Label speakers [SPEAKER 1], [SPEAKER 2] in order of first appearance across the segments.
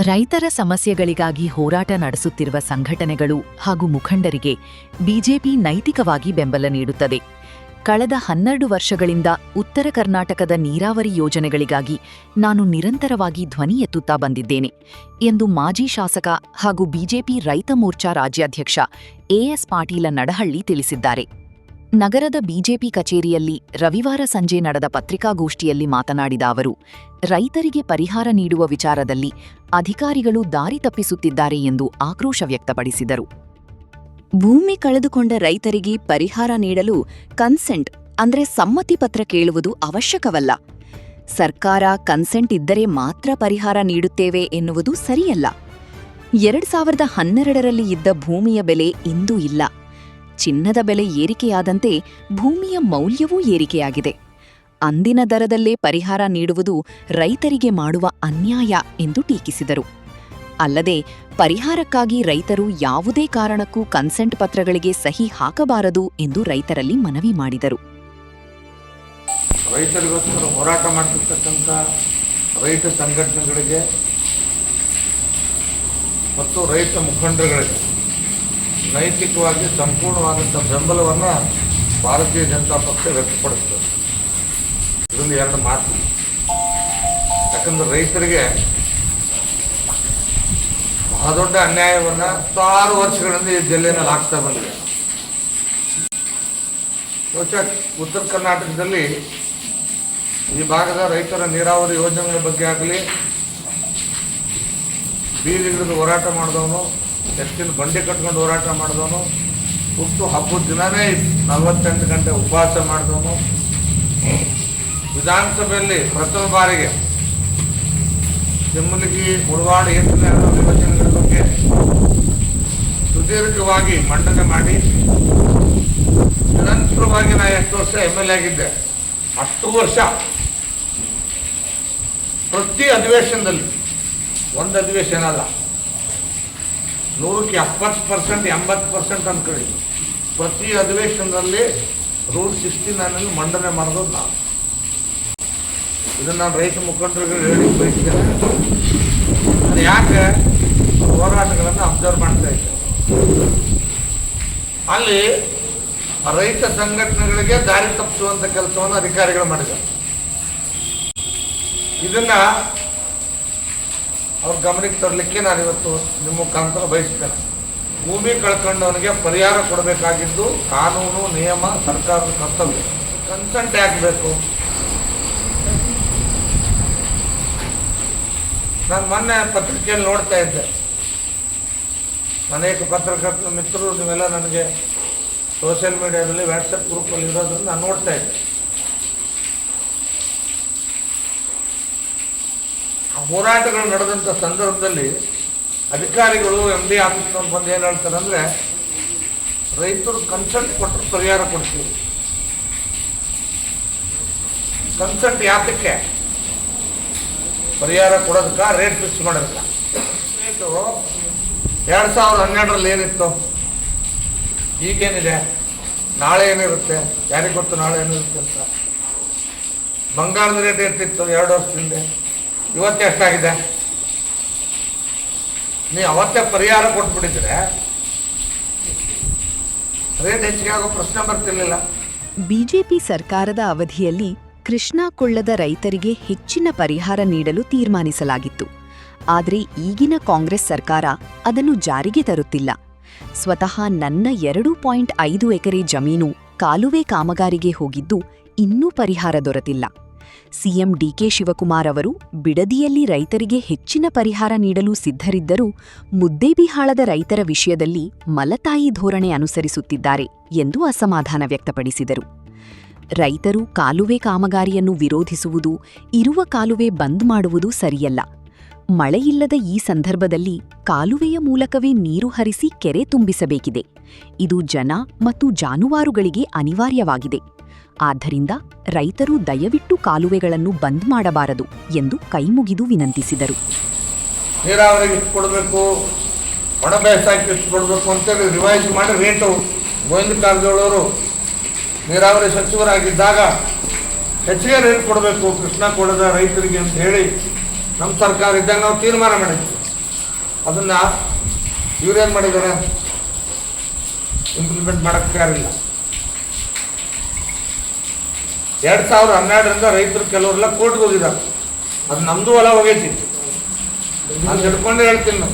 [SPEAKER 1] ರೈತರ ಸಮಸ್ಯೆಗಳಿಗಾಗಿ ಹೋರಾಟ ನಡೆಸುತ್ತಿರುವ ಸಂಘಟನೆಗಳು ಹಾಗೂ ಮುಖಂಡರಿಗೆ ಬಿಜೆಪಿ ನೈತಿಕವಾಗಿ ಬೆಂಬಲ ನೀಡುತ್ತದೆ. ಕಳೆದ 12 ವರ್ಷಗಳಿಂದ ಉತ್ತರ ಕರ್ನಾಟಕದ ನೀರಾವರಿ ಯೋಜನೆಗಳಿಗಾಗಿ ನಾನು ನಿರಂತರವಾಗಿ ಧ್ವನಿ ಎತ್ತುತ್ತಾ ಬಂದಿದ್ದೇನೆ ಎಂದು ಮಾಜಿ ಶಾಸಕ ಹಾಗೂ ಬಿಜೆಪಿ ರೈತ ಮೋರ್ಚಾ ರಾಜ್ಯಾಧ್ಯಕ್ಷ ಎಎಸ್ ಪಾಟೀಲ ನಡಹಳ್ಳಿ ತಿಳಿಸಿದ್ದಾರೆ. ನಗರದ ಬಿಜೆಪಿ ಕಚೇರಿಯಲ್ಲಿ ರವಿವಾರ ಸಂಜೆ ನಡೆದ ಪತ್ರಿಕಾಗೋಷ್ಠಿಯಲ್ಲಿ ಮಾತನಾಡಿದ ಅವರು, ರೈತರಿಗೆ ಪರಿಹಾರ ನೀಡುವ ವಿಚಾರದಲ್ಲಿ ಅಧಿಕಾರಿಗಳು ದಾರಿ ತಪ್ಪಿಸುತ್ತಿದ್ದಾರೆ ಎಂದು ಆಕ್ರೋಶ ವ್ಯಕ್ತಪಡಿಸಿದರು. ಭೂಮಿ ಕಳೆದುಕೊಂಡ ರೈತರಿಗೆ ಪರಿಹಾರ ನೀಡಲು ಕನ್ಸೆಂಟ್ ಅಂದ್ರೆ ಸಮ್ಮತಿ ಪತ್ರ ಕೇಳುವುದು ಅವಶ್ಯಕವಲ್ಲ. ಸರ್ಕಾರ ಕನ್ಸೆಂಟ್ ಇದ್ದರೆ ಮಾತ್ರ ಪರಿಹಾರ ನೀಡುತ್ತೇವೆ ಎನ್ನುವುದು ಸರಿಯಲ್ಲ. 2012ರಲ್ಲಿ ಇದ್ದ ಭೂಮಿಯ ಬೆಲೆ ಇಂದು ಇಲ್ಲ. ಚಿನ್ನದ ಬೆಲೆ ಏರಿಕೆಯಾದಂತೆ ಭೂಮಿಯ ಮೌಲ್ಯವೂ ಏರಿಕೆಯಾಗಿದೆ. ಅಂದಿನ ದರದಲ್ಲೇ ಪರಿಹಾರ ನೀಡುವುದು ರೈತರಿಗೆ ಮಾಡುವ ಅನ್ಯಾಯ ಎಂದು ಟೀಕಿಸಿದರು. ಅಲ್ಲದೆ ಪರಿಹಾರಕ್ಕಾಗಿ ರೈತರು ಯಾವುದೇ ಕಾರಣಕ್ಕೂ ಕನ್ಸೆಂಟ್ ಪತ್ರಗಳಿಗೆ ಸಹಿ ಹಾಕಬಾರದು ಎಂದು ರೈತರಲ್ಲಿ ಮನವಿ ಮಾಡಿದರು.
[SPEAKER 2] ರೈತರಿಗೋಸ್ಕರ ಹೋರಾಟ ಮಾಡುತ್ತಿರ್ತಕ್ಕಂಥ ರೈತ ಸಂಘಟನೆಗಳಿಗೆ ಮತ್ತು ರೈತ ಮುಖಂಡರುಗಳಿಗೆ ನೈತಿಕವಾಗಿ ಸಂಪೂರ್ಣವಾದಂಥ ಬೆಂಬಲವನ್ನು ಭಾರತೀಯ ಜನತಾ ಪಕ್ಷ ವ್ಯಕ್ತಪಡಿಸ್ತದೆ. ಇದರಲ್ಲಿ ಎರಡು ಮಾತು. ಯಾಕಂದರೆ ರೈತರಿಗೆ ಬಹಳ ದೊಡ್ಡ ಅನ್ಯಾಯವನ್ನು 6 ವರ್ಷಗಳಿಂದ ಈ ಜಿಲ್ಲೆಯಲ್ಲಿ ಆಗ್ತಾ ಬಂದಿದೆ. ಬಹುಶಃ ಉತ್ತರ ಕರ್ನಾಟಕದಲ್ಲಿ ಈ ಭಾಗದ ರೈತರ ನೀರಾವರಿ ಯೋಜನೆಗಳ ಬಗ್ಗೆ ಆಗಲಿ, ಬೀದಿಗಿಳಿದು ಹೋರಾಟ ಮಾಡಿದವನು, ಹೆಚ್ಚಿನ ಬಂಡಿ ಕಟ್ಕೊಂಡು ಹೋರಾಟ ಮಾಡಿದವನು, ಹುಟ್ಟು ಹಬ್ಬದ ದಿನವೇ 48 ಗಂಟೆ ಉಪವಾಸ ಮಾಡಿದವನು, ವಿಧಾನಸಭೆಯಲ್ಲಿ ಪ್ರಥಮ ಬಾರಿಗೆ ಜಮ್ಮುಲಿಗಿ ಮುಳವಾಡ ಏತನ ಯೋಜನೆಗಳ ಬಗ್ಗೆ ಸುದೀರ್ಘವಾಗಿ ಮಂಡನೆ ಮಾಡಿ ನಿರಂತರವಾಗಿ ನಾನು ಎಷ್ಟು ವರ್ಷ MLA ಆಗಿದ್ದೆ ಅಷ್ಟು ವರ್ಷ ಪ್ರತಿ ಅಧಿವೇಶನದಲ್ಲಿ, ಒಂದು ಅಧಿವೇಶನ ಅಲ್ಲ, 100ಕ್ಕೆ 70%, 80% ಅಂದ್ಕೊಳ್ಳಿ, ಪ್ರತಿ ಅಧಿವೇಶನದಲ್ಲಿ ರೂಲ್ 69 ಮಂಡನೆ ಮಾಡೋದು ನಾನು. ಇದನ್ನು ನಾನು ರೈತ ಮುಖಂಡರಿಗೆ ಹೇಳಿ ಬಯಸ್ತೇನೆ. ಅದು ಯಾಕೆ ಹೋರಾಟಗಳನ್ನು ಅಬ್ಸರ್ವ್ ಮಾಡ್ತಾ ಇದ್ದೆ. ಅಲ್ಲಿ ರೈತ ಸಂಘಟನೆಗಳಿಗೆ ದಾರಿ ತಪ್ಪಿಸುವಂಥ ಕೆಲಸವನ್ನು ಅಧಿಕಾರಿಗಳು ಮಾಡಿದ್ದಾರೆ. ಇದನ್ನು ಅವ್ರ ಗಮನಕ್ಕೆ ತರಲಿಕ್ಕೆ ನಾನು ಇವತ್ತು ನಿಮ್ಮ ಮುಖಾಂತರ ಬಯಸ್ತೇನೆ. ಭೂಮಿ ಕಳ್ಕೊಂಡವನಿಗೆ ಪರಿಹಾರ ಕೊಡಬೇಕಾಗಿದ್ದು ಕಾನೂನು, ನಿಯಮ, ಸರ್ಕಾರದ ಕರ್ತವ್ಯ. ಕನ್ಸೆಂಟ್ ಯಾಕೆ ಬೇಕು? ನಾನು ಮೊನ್ನೆ ಪತ್ರಿಕೆಯಲ್ಲಿ ನೋಡ್ತಾ ಇದ್ದೆ, ಅನೇಕ ಪತ್ರಕರ್ತರ ಮಿತ್ರರು ನೀವೆಲ್ಲ ನನಗೆ ಸೋಷಿಯಲ್ ಮೀಡಿಯಾದಲ್ಲಿ ವಾಟ್ಸಪ್ ಗ್ರೂಪಲ್ಲಿ ಇರೋದ್ರಿಂದ ನಾನು ನೋಡ್ತಾ ಇದ್ದೆ. ಹೋರಾಟಗಳು ನಡೆದಂಥ ಸಂದರ್ಭದಲ್ಲಿ ಅಧಿಕಾರಿಗಳು MD ಆಫೀಸ್ನವ್ರು ಬಂದು ಏನು ಹೇಳ್ತಾರೆ ಅಂದರೆ, ರೈತರು ಕನ್ಸೆಂಟ್ ಕೊಟ್ಟರು ಪರಿಹಾರ ಕೊಡ್ತೀವಿ. ಕನ್ಸೆಂಟ್ ಯಾತಕ್ಕೆ? ಪರಿಹಾರ ಕೊಡೋದಕ್ಕೆ, ರೇಟ್ ಫಿಕ್ಸ್ ಮಾಡೋದಕ್ಕೆ. ರೇಟು 2012ರಲ್ಲಿ ಏನಿತ್ತು, ಈಗೇನಿದೆ, ನಾಳೆ ಏನಿರುತ್ತೆ ಯಾರಿಗೆ ಗೊತ್ತು, ನಾಳೆ ಏನಿರುತ್ತೆ ಅಂತ. ಬಂಗಾರದ ರೇಟ್ ಎಷ್ಟಿತ್ತು 2 ವರ್ಷದಿಂದ, ಇವತ್ತು ಎಷ್ಟಾಗಿದೆ? ನೀವು ಅವತ್ತೇ ಪರಿಹಾರ ಕೊಟ್ಬಿಟ್ಟಿದ್ರೆ ರೇಟ್ ಹೆಚ್ಚಿಗೆ ಆಗೋ ಪ್ರಶ್ನೆ ಬರ್ತಿರ್ಲಿಲ್ಲ.
[SPEAKER 1] ಬಿಜೆಪಿ ಸರ್ಕಾರದ ಅವಧಿಯಲ್ಲಿ ಕೃಷ್ಣಾ ಕೊಳ್ಳದ ರೈತರಿಗೆ ಹೆಚ್ಚಿನ ಪರಿಹಾರ ನೀಡಲು ತೀರ್ಮಾನಿಸಲಾಗಿತ್ತು. ಆದರೆ ಈಗಿನ ಕಾಂಗ್ರೆಸ್ ಸರ್ಕಾರ ಅದನ್ನು ಜಾರಿಗೆ ತರುತ್ತಿಲ್ಲ. ಸ್ವತಃ ನನ್ನ 2.5 ಎಕರೆ ಜಮೀನು ಕಾಲುವೆ ಕಾಮಗಾರಿಗೆ ಹೋಗಿದ್ದು ಇನ್ನೂ ಪರಿಹಾರ ದೊರೆತಿಲ್ಲ. ಸಿಎಂ ಡಿಕೆ ಶಿವಕುಮಾರ್ ಅವರು ಬಿಡದಿಯಲ್ಲಿ ರೈತರಿಗೆ ಹೆಚ್ಚಿನ ಪರಿಹಾರ ನೀಡಲು ಸಿದ್ಧರಿದ್ದರೂ ಮುದ್ದೇಬಿಹಾಳದ ರೈತರ ವಿಷಯದಲ್ಲಿ ಮಲತಾಯಿ ಧೋರಣೆ ಅನುಸರಿಸುತ್ತಿದ್ದಾರೆ ಎಂದು ಅಸಮಾಧಾನ ವ್ಯಕ್ತಪಡಿಸಿದರು. ರೈತರು ಕಾಲುವೆ ಕಾಮಗಾರಿಯನ್ನು ವಿರೋಧಿಸುವುದು, ಇರುವ ಕಾಲುವೆ ಬಂದ್ ಮಾಡುವುದು ಸರಿಯಲ್ಲ. ಮಳೆಯಿಲ್ಲದ ಈ ಸಂದರ್ಭದಲ್ಲಿ ಕಾಲುವೆಯ ಮೂಲಕವೇ ನೀರು ಹರಿಸಿ ಕೆರೆ ತುಂಬಿಸಬೇಕಿದೆ. ಇದು ಜನ ಮತ್ತು ಜಾನುವಾರುಗಳಿಗೆ ಅನಿವಾರ್ಯವಾಗಿದೆ. ಆದ್ದರಿಂದ ರೈತರು ದಯವಿಟ್ಟು ಕಾಲುವೆಗಳನ್ನು ಬಂದ್ ಮಾಡಬಾರದು ಎಂದು ಕೈಮುಗಿದು ವಿನಂತಿಸಿದರು.
[SPEAKER 2] ನೀರಾವರಿಗೆ ಕೊಡಬೇಕು, ಒಣ ಬೇಸಾಯಕ್ಕೆ ಎಷ್ಟು ಕೊಡಬೇಕು ಅಂತೇಳಿ ರಿವೈಸ್ ಮಾಡಿ ರೇಟು ಗೋವಿಂದ ಕಾರಜೋಳವರು ನೀರಾವರಿ ಸಚಿವರಾಗಿದ್ದಾಗ ಹೆಚ್ಚಿಗೆ ರೇಟ್ ಕೊಡಬೇಕು ಕೃಷ್ಣಾ ಕೊಳ್ಳದ ರೈತರಿಗೆ ಅಂತ ಹೇಳಿ ನಮ್ಮ ಸರ್ಕಾರ ಇದ್ದಾಗ ನಾವು ತೀರ್ಮಾನ ಮಾಡಿದ್ವಿ. ಅದನ್ನು ಇವ್ರೇನು ಮಾಡಿದ್ದಾರೆ, ಇಂಪ್ಲಿಮೆಂಟ್ ಮಾಡೋಕ್ಕೆ ತಯಾರಿಲ್ಲ. 2012ರಿಂದ ರೈತರು ಕೆಲವರೆಲ್ಲ ಕೋರ್ಟ್ಗೆ ಹೋಗಿದ್ದಾರೆ. ಅದು ನಮ್ಮದು ಹೊಲ ಹೋಗೈತಿ ನಾನು ಹಿಡ್ಕೊಂಡೆ ಹೇಳ್ತೀನಿ.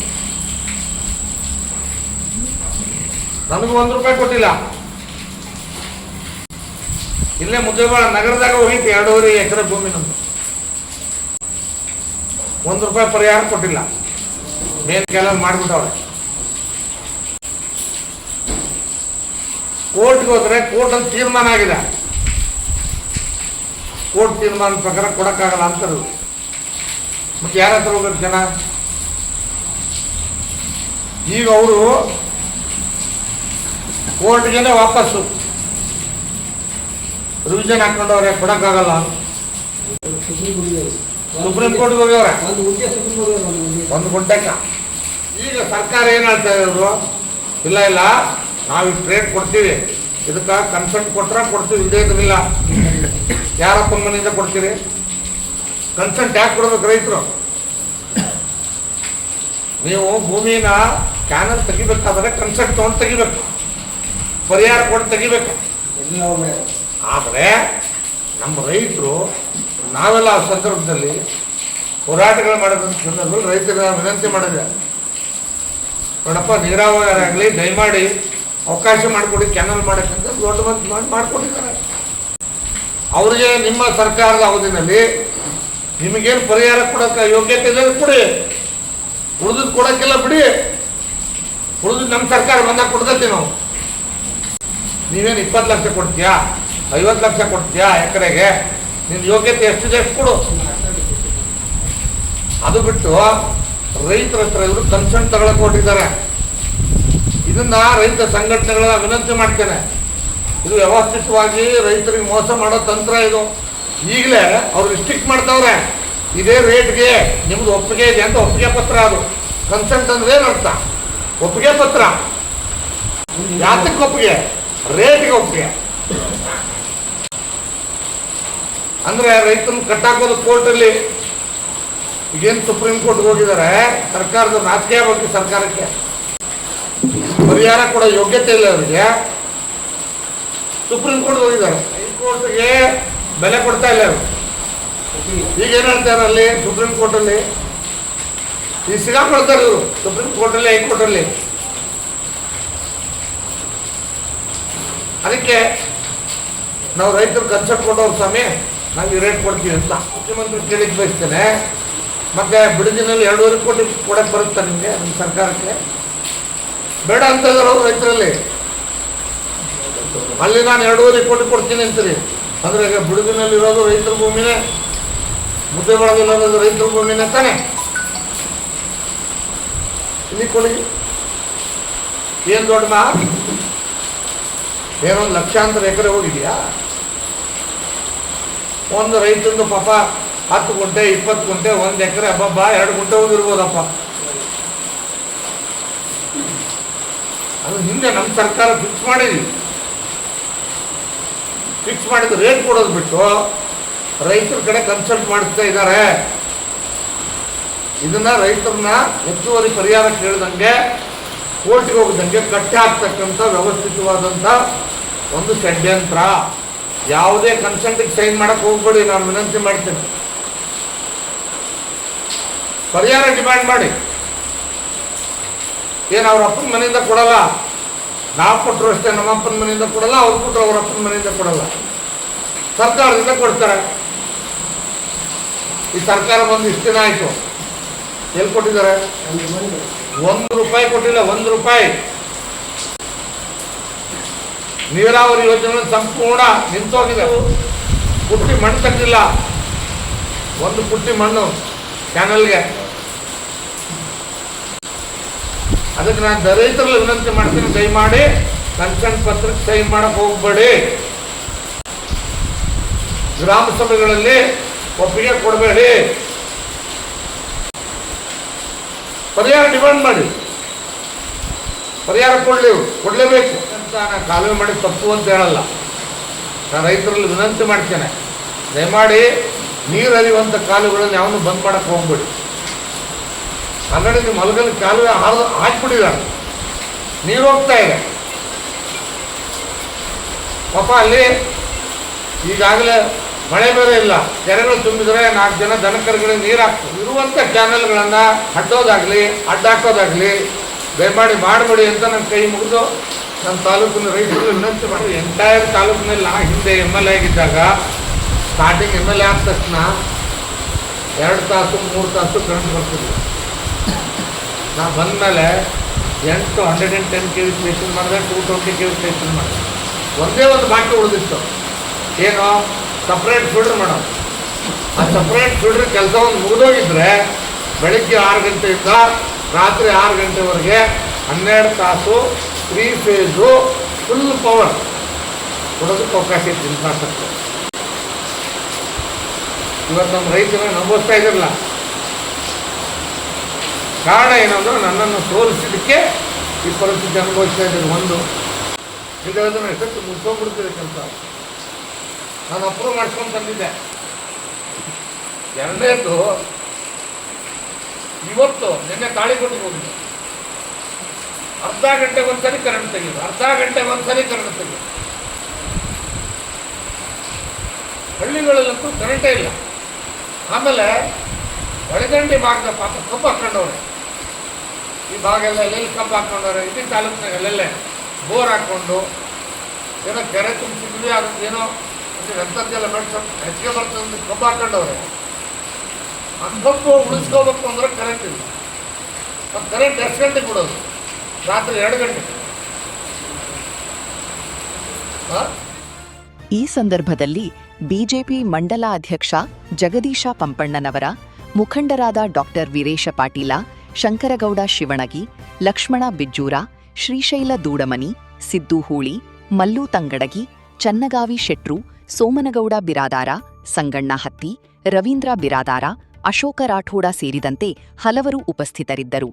[SPEAKER 2] ನನಗೂ ₹1 ಕೊಟ್ಟಿಲ್ಲ. ಇಲ್ಲೇ ಮುದ್ದೇಬಾಳ ನಗರದಾಗ ಹೋಗೈತಿ 2.5 ಎಕರೆ ಭೂಮಿ ನಮ್ದು. ₹1 ಪರಿಹಾರ ಕೊಟ್ಟಿಲ್ಲ. ಮೇನ್ ಕೆಲ ಮಾಡಿಬಿಟ್ಟವ್ರೆ. ಕೋರ್ಟ್ಗೆ ಹೋದ್ರೆ ಕೋರ್ಟ್ ಅಂತ ತೀರ್ಮಾನ ಆಗಿದೆ. ಕೋರ್ಟ್ ತೀರ್ಮಾನ ಪ್ರಕಾರ ಕೊಡಕ್ಕಾಗಲ್ಲ ಅಂತಾರೆ. ಮತ್ತೆ ಯಾರ ಹತ್ರ ಹೋಗ್ಬೇಕು ಜನ? ಈಗ ಅವರು ಕೋರ್ಟ್ಗೆನೆ ವಾಪಸ್ಸು ರಿವಿಷನ್ ಹಾಕೊಂಡವ್ರೆ, ಕೊಡಕ್ಕಾಗಲ್ಲ. ಸುಪ್ರೀಂ ಕೋರ್ಟ್ಗೆ ಹೋಗ್ಯವ್ರೆ 1 ಗುಂಟೆಕ್ಕ. ಈಗ ಸರ್ಕಾರ ಏನು ಹೇಳ್ತಾ ಇರೋದು, ಇಲ್ಲ ಇಲ್ಲ ನಾವು ಇಷ್ಟು ರೇಟ್ ಕೊಡ್ತೀವಿ, ಇದಕ್ಕೆ ಕನ್ಸೆಂಟ್ ಕೊಟ್ರೆ ಕೊಡ್ತೀವಿ, ಇಲ್ಲದೇ ಇದ್ರಿಲ್ಲ. ಯಾರಪ್ಪನ ಮನೆಯಿಂದ ಕೊಡ್ತೀರಿ? ಕನ್ಸೆಂಟ್ ಯಾಕೆ ಕೊಡ್ಬೇಕು ರೈತರು? ನೀವು ಭೂಮಿನ ಕ್ಯಾನಲ್ ತೆಗಿಬೇಕಾದ್ರೆ ಕನ್ಸೆಂಟ್ ತೊಗೊಂಡು ತೆಗಿಬೇಕು, ಪರಿಹಾರ ಕೊಟ್ಟು ತೆಗಿಬೇಕು. ಆದರೆ ನಮ್ಮ ರೈತರು ನಾವೆಲ್ಲ ಆ ಸಂದರ್ಭದಲ್ಲಿ ಹೋರಾಟಗಳು ಮಾಡೋದಂತ ಸಂದರ್ಭದಲ್ಲಿ ರೈತರ ವಿನಂತಿ ಮಾಡಿದೆ, ನೋಡಪ್ಪ ನೀರಾವರಿ ಆಗಲಿ ದಯಮಾಡಿ ಅವಕಾಶ ಮಾಡಿಕೊಡಿ, ಕ್ಯಾನಲ್ ಮಾಡೋಕ್ಕಂತ ದೊಡ್ಡ ಮಂದಿ ಮಾಡಿಕೊಟ್ಟಿದ್ದಾರೆ. ಅವ್ರಿಗೆ ನಿಮ್ಮ ಸರ್ಕಾರದ ಅವಧಿನಲ್ಲಿ ನಿಮಗೇನು ಪರಿಹಾರ ಕೊಡೋಕ್ಕೆ ಯೋಗ್ಯತೆ ಇದೆ ಕೊಡಿ, ಉಳಿದು ಕೊಡೋಕ್ಕೆಲ್ಲ ಬಿಡಿ. ಉಳಿದು ನಮ್ಮ ಸರ್ಕಾರ ಬಂದಾಗ ಕೊಡ್ತೈತಿ. ನಾವು ನೀವೇನು 20 ಲಕ್ಷ ಕೊಡ್ತೀಯಾ, 50 ಲಕ್ಷ ಕೊಡ್ತೀಯಾ ಎಕರೆಗೆ? ನಿನ್ನ ಯೋಗ್ಯತೆ ಎಷ್ಟಿದೆ ಎಷ್ಟು ಕೊಡು. ಅದು ಬಿಟ್ಟು ರೈತರ ಹತ್ರ ಇವರು ಕನ್ಸೆಂಟ್ ತಗೊಳಕ್ಕೆ ಹೊರಟಿದ್ದಾರೆ. ಇದನ್ನ ರೈತ ಸಂಘಟನೆಗಳ ವಿನಂತಿ ಮಾಡ್ತೇನೆ, ಇದು ವ್ಯವಸ್ಥಿತವಾಗಿ ರೈತರಿಗೆ ಮೋಸ ಮಾಡೋ ತಂತ್ರ ಇದು. ಈಗಲೇ ಅವ್ರು ಸ್ಟಿಕ್ ಮಾಡ್ತಾವ್ರೆ, ಇದೇ ರೇಟ್ಗೆ ನಿಮ್ದು ಒಪ್ಪಿಗೆ ಇದೆ ಅಂತ ಒಪ್ಪಿಗೆ ಪತ್ರ. ಅದು ಕನ್ಸೆಂಟ್ ಅಂದ್ರೆ ಏನು ಅರ್ಥ? ಒಪ್ಪಿಗೆ ಪತ್ರ. ಯಾತಕ್ಕೆ ಒಪ್ಪಿಗೆ? ರೇಟ್ಗೆ ಒಪ್ಪಿಗೆ. ಅಂದ್ರೆ ರೈತನ ಕಟ್ಟಾಕೋದು ಕೋರ್ಟಲ್ಲಿ. ಈಗೇನು ಸುಪ್ರೀಂ ಕೋರ್ಟ್ಗೆ ಹೋಗಿದ್ದಾರೆ, ಸರ್ಕಾರದ ನಾಚಿಕೆ ಆಗಬೇಕು. ಸರ್ಕಾರಕ್ಕೆ ಪರಿಹಾರ ಕೊಡೋ ಯೋಗ್ಯತೆ ಇಲ್ಲ ಅವರಿಗೆ. ಸುಪ್ರೀಂ ಕೋರ್ಟ್ ಹೋಗಿದ್ದಾರೆ, ಹೈಕೋರ್ಟ್ಗೆ ಬೆಲೆ ಕೊಡ್ತಾ ಇಲ್ಲ ಅವರು. ಈಗ ಏನು ಹೇಳ್ತಾರೆ ಅಲ್ಲಿ ಸುಪ್ರೀಂ ಕೋರ್ಟಲ್ಲಿ? ಈಗ ಸಿಗಾಕೊಳ್ತಾರೆ ಇವರು ಸುಪ್ರೀಂ ಕೋರ್ಟಲ್ಲಿ ಹೈಕೋರ್ಟಲ್ಲಿ. ಅದಕ್ಕೆ ನಾವು ರೈತರು ಕನ್ಸಲ್ಟ್ ಕೊಟ್ಟವ್ರು, ಸ್ವಾಮಿ ನಾವು ಈ ರೇಟ್ ಕೊಡ್ತೀವಿ ಅಂತ ಮುಖ್ಯಮಂತ್ರಿ ಕೇಳಿಕ್ಕೆ ಬಯಸ್ತೇನೆ. ಮತ್ತೆ ಬಿಡುದಿನಲ್ಲಿ 2.5 ಕೋಟಿ ಕೊಡಕ್ಕೆ ಬರುತ್ತೆ ನಿಮಗೆ, ನಿಮ್ಮ ಸರ್ಕಾರಕ್ಕೆ? ಬೇಡ ಅಂತ ಇದ್ದಾರೆ ಅವರು ರೈತರಲ್ಲಿ. ಅಲ್ಲಿ ನಾನು 2.5 ಕೋಟಿ ಕೊಡ್ತೀನಿ ಅಂತೀರಿ. ಅಂದರೆ ಈಗ ಬಿಡುದಿನಲ್ಲಿರೋದು ರೈತರ ಭೂಮಿನೇ, ಮುದ್ದೇಬಾಳದಲ್ಲಿರೋದು ರೈತರ ಭೂಮಿನೇ ತಾನೆ. ಇಲ್ಲಿ ಕೊಡಿ. ಏನು ದೊಡ್ಡ ಏನೊಂದು ಲಕ್ಷಾಂತರ ಎಕರೆ ಹೋಗಿದೆಯಾ? ಒಂದು ರೈತಂದು ಪಾಪ 10 ಗುಂಟೆ 20 ಗುಂಟೆ 1 ಎಕರೆ ಹಬ್ಬ 2 ಗುಂಟೆ ಹೋಗಿರ್ಬೋದಪ್ಪ. ಅದು ಹಿಂದೆ ನಮ್ಮ ಸರ್ಕಾರ ಫಿಕ್ಸ್ ಮಾಡಿದ್ವಿ. ಫಿಕ್ಸ್ ಮಾಡಿದ ರೇಟ್ ಕೊಡೋದು ಬಿಟ್ಟು ರೈತರ ಕಡೆ ಕನ್ಸಲ್ಟ್ ಮಾಡಿಸ್ತಾ ಇದ್ದಾರೆ. ಇದನ್ನ ರೈತರನ್ನ ಹೆಚ್ಚುವರಿ ಪರಿಹಾರ ಕೇಳಿದಂಗೆ ಕೋರ್ಟ್ಗೆ ಹೋಗದಂಗೆ ಕಟ್ಟಿ ಹಾಕ್ತಕ್ಕಂಥ ವ್ಯವಸ್ಥಿತವಾದಂಥ ಒಂದು ಷಡ್ಯಂತ್ರ. ಯಾವುದೇ ಕನ್ಸೆಂಟಿಗೆ ಸೈನ್ ಮಾಡಕ್ಕೆ ಹೋಗ್ಬೇಡಿ, ನಾನು ವಿನಂತಿ ಮಾಡ್ತೇನೆ. ಪರಿಹಾರ ಡಿಮ್ಯಾಂಡ್ ಮಾಡಿ. ಏನು ಅವ್ರ ಅಪ್ಪನ ಮನೆಯಿಂದ ಕೊಡಲ್ಲ, ನಾವು ಕೊಟ್ಟರು ಅಷ್ಟೇ, ನಮ್ಮಪ್ಪನ ಮನೆಯಿಂದ ಕೊಡಲ್ಲ, ಅವ್ರು ಕೊಟ್ಟರು ಅವ್ರ ಅಪ್ಪನ ಮನೆಯಿಂದ ಕೊಡಲ್ಲ, ಸರ್ಕಾರದಿಂದ ಕೊಡ್ತಾರೆ. ಈ ಸರ್ಕಾರ ಬಂದು ಇಷ್ಟು ದಿನ ಆಯಿತು, ಎಲ್ಲಿ ಕೊಟ್ಟಿದ್ದಾರೆ? ₹1 ಕೊಟ್ಟಿಲ್ಲ. ₹1 ನೀರಾವರಿ ಯೋಜನೆ ಸಂಪೂರ್ಣ ನಿಂತೋಗಿದೆ. ಪುಟ್ಟಿ ಮಣ್ಣು ತಗ್ಗಿಲ್ಲ, 1 ಪುಟ್ಟಿ ಮಣ್ಣು ಕ್ಯಾನಲ್ಗೆ. ಅದಕ್ಕೆ ನಾನು ರೈತರಲ್ಲಿ ವಿನಂತಿ ಮಾಡ್ತೀನಿ, ದಯಮಾಡಿ ಕನ್ಸೆಂಟ್ ಪತ್ರಕ್ಕೆ ಸೈನ್ ಮಾಡಕ್ಕೆ ಹೋಗ್ಬೇಡಿ. ಗ್ರಾಮ ಸಭೆಗಳಲ್ಲಿ ಒಪ್ಪಿಗೆ ಕೊಡಬೇಡಿ. ಪರಿಹಾರ ಡಿಮಾಂಡ್ ಮಾಡಿ, ಪರಿಹಾರ ಕೊಡಲೇಬೇಕು ಅಂತ. ನಾನು ಕಾಲುವೆ ಮಾಡಿ ತಪ್ಪು ಅಂತ ಹೇಳಲ್ಲ, ನಾನು ರೈತರಲ್ಲಿ ವಿನಂತಿ ಮಾಡ್ತೇನೆ, ದಯಮಾಡಿ ನೀರು ಹರಿಯುವಂಥ ಕಾಲುವೆಗಳನ್ನು ಯಾವನು ಬಂದ್ ಮಾಡಕ್ಕೆ ಹೋಗ್ಬೇಡಿ. ಆಲ್ರೆಡಿ ನಿಮ್ಮ ಹೊಲಗಲ್ಲಿ ಕಾಲುವೆ ಹಾಕ್ಬಿಟ್ಟಿದ್ದಾರೆ, ನೀರು ಹೋಗ್ತಾ ಇದೆ. ಪಾಪ ಅಲ್ಲಿ ಈಗಾಗಲೇ ಮಳೆ ಬೇರೆ ಇಲ್ಲ, ಕೆರೆಗಳು ತುಂಬಿದರೆ 4 ಜನ ದನಕರುಗಳಿಗೆ ನೀರು ಹಾಕ್ತಾರೆ. ಇರುವಂಥ ಚಾನಲ್ಗಳನ್ನು ಅಡ್ಡೋದಾಗಲಿ ಅಡ್ಡಾಕೋದಾಗಲಿ ದಯಮಾಡಿ ಮಾಡಬೇಡಿ ಅಂತ ನನ್ನ ಕೈ ಮುಗಿದು ನಮ್ಮ ತಾಲೂಕಿನ ರೈತರು ವಿನಂತಿ ಮಾಡಿ. ಎಂಟೈರ್ ತಾಲೂಕಿನಲ್ಲಿ ನಾ ಹಿಂದೆ MLA ಆಗಿದ್ದಾಗ ಸ್ಟಾರ್ಟಿಂಗ್ MLA ಆದ ತಕ್ಷಣ 2 ತಾಸು 3 ತಾಸು ಕರೆಂಟ್ ಬರ್ತಿದ್ವಿ. ನಾ ಬಂದಮೇಲೆ 110 kV ಸ್ಟೇಷನ್ ಮಾಡಿದೆ, 220 kV ಸ್ಟೇಷನ್ ಮಾಡಿದೆ. ಒಂದೇ ಒಂದು ಬಾಕಿ ಉಳಿದಿತ್ತು, ಏನು ಸಪ್ರೇಟ್ ಫೀಡ್ರ್ ಮಾಡೋದು. ಆ ಸಪ್ರೇಟ್ ಫೀಡ್ರ್ ಕೆಲಸ ಒಂದು ಮುಗಿದೋಗಿದ್ರೆ ಬೆಳಗ್ಗೆ 6 ಗಂಟೆಯಿಂದ ರಾತ್ರಿ 6 ಗಂಟೆವರೆಗೆ 12 ತಾಸು 3 ಫೇಸು ಫುಲ್ ಪವರ್ ಕೊಡೋದಕ್ಕೆ ಅವಕಾಶ ಇತ್ತು ಇನ್ಫ್ರಾಸ್ಟ್ರಕ್ಚರ್. ಇವತ್ತು ನಮ್ಮ ರೈತನ ನಂಬಿಸ್ತಾ ಇದ್ದಿರಲ್ಲ. ಕಾರಣ ಏನಂದ್ರೆ ನನ್ನನ್ನು ಸೋಲಿಸಿದ್ದಕ್ಕೆ ಈ ಪರಿಸ್ಥಿತಿ ಅನುಭವಿಸ್ತಾ ಇದ್ದೀನಿ. ಒಂದು ಇದನ್ನು ಎಷ್ಟೊತ್ತು ಮುಗಿಸ್ಕೊಂಡ್ಬಿಡ್ತಿದೆ ಕೆಲಸ. ನಾನು ಅಪ್ರೂವ್ ಮಾಡ್ಕೊಂಡು ತಂದಿದ್ದೆ. ಎರಡನೇದು ಇವತ್ತು ನಿನ್ನೆ ತಾಳಿಕೊಟ್ಟಿಗೆ ಹೋಗಿದ್ದೆ. ಅರ್ಧ ಗಂಟೆಗೆ ಒಂದ್ಸರಿ ಕರೆಂಟ್ ತೆಗೆಯೋದು, ಅರ್ಧ ಗಂಟೆಗೆ ಒಂದ್ಸರಿ ಕರೆಂಟ್ ತೆಗೆಯೋದು. ಹಳ್ಳಿಗಳಲ್ಲಂತೂ ಕರೆಂಟೇ ಇಲ್ಲ. ಆಮೇಲೆ ಒಳಗಂಡಿ ಭಾಗದ ಪಾಪ ಕಬ್ಬು ಹಾಕೊಂಡವ್ರೆ. ಈ ಭಾಗ ಎಲ್ಲ ಎಲ್ಲೆಲ್ಲಿ ಕಬ್ಬು ಹಾಕೊಂಡವ್ರೆ. ಇಡೀ ತಾಲೂಕಿನಾಗ ಎಲ್ಲೆಲ್ಲೇ ಬೋರ್ ಹಾಕ್ಕೊಂಡು ಏನೋ ಕೆರೆ ತುಂಬಿಸಿದ್ವಿ, ಅದಕ್ಕೆ ಏನೋ ಎಂಥದ್ದೆಲ್ಲ ಬೆಳೆಸ ಹೆಚ್ಚಿಗೆ ಬರ್ತದೆ ಕಬ್ಬು ಹಾಕೊಂಡವ್ರೆ. ಆ ಕಬ್ಬು ಉಳಿಸ್ಕೋಬೇಕು ಅಂದ್ರೆ ಕರೆಂಟ್ ಇಲ್ಲ. ಮತ್ತು ಕರೆಂಟ್ ಎಷ್ಟು ಗಂಟೆಗೆ ಬಿಡೋದು? ರಾತ್ರಿ 2 ಗಂಟೆಗೆ.
[SPEAKER 1] ಈ ಸಂದರ್ಭದಲ್ಲಿ ಬಿಜೆಪಿ ಮಂಡಲ ಅಧ್ಯಕ್ಷ ಜಗದೀಶ ಪಂಪಣ್ಣನವರ, ಮುಖಂಡರಾದ ಡಾಕ್ಟರ್ ವೀರೇಶ ಪಾಟೀಲ, ಶಂಕರಗೌಡ ಶಿವಣಗಿ, ಲಕ್ಷ್ಮಣ ಬಿಜ್ಜೂರ, ಶ್ರೀಶೈಲ ದೂಡಮನಿ, ಸಿದ್ದು ಹೂಳಿ, ಮಲ್ಲು ತಂಗಡಗಿ, ಚನ್ನಗಾವಿ ಶೆಟ್ರು, ಸೋಮನಗೌಡ ಬಿರಾದಾರ, ಸಂಗಣ್ಣ ಹತ್ತಿ, ರವೀಂದ್ರ ಬಿರಾದಾರ, ಅಶೋಕ ರಾಠೋಡ ಸೇರಿದಂತೆ ಹಲವರು ಉಪಸ್ಥಿತರಿದ್ದರು.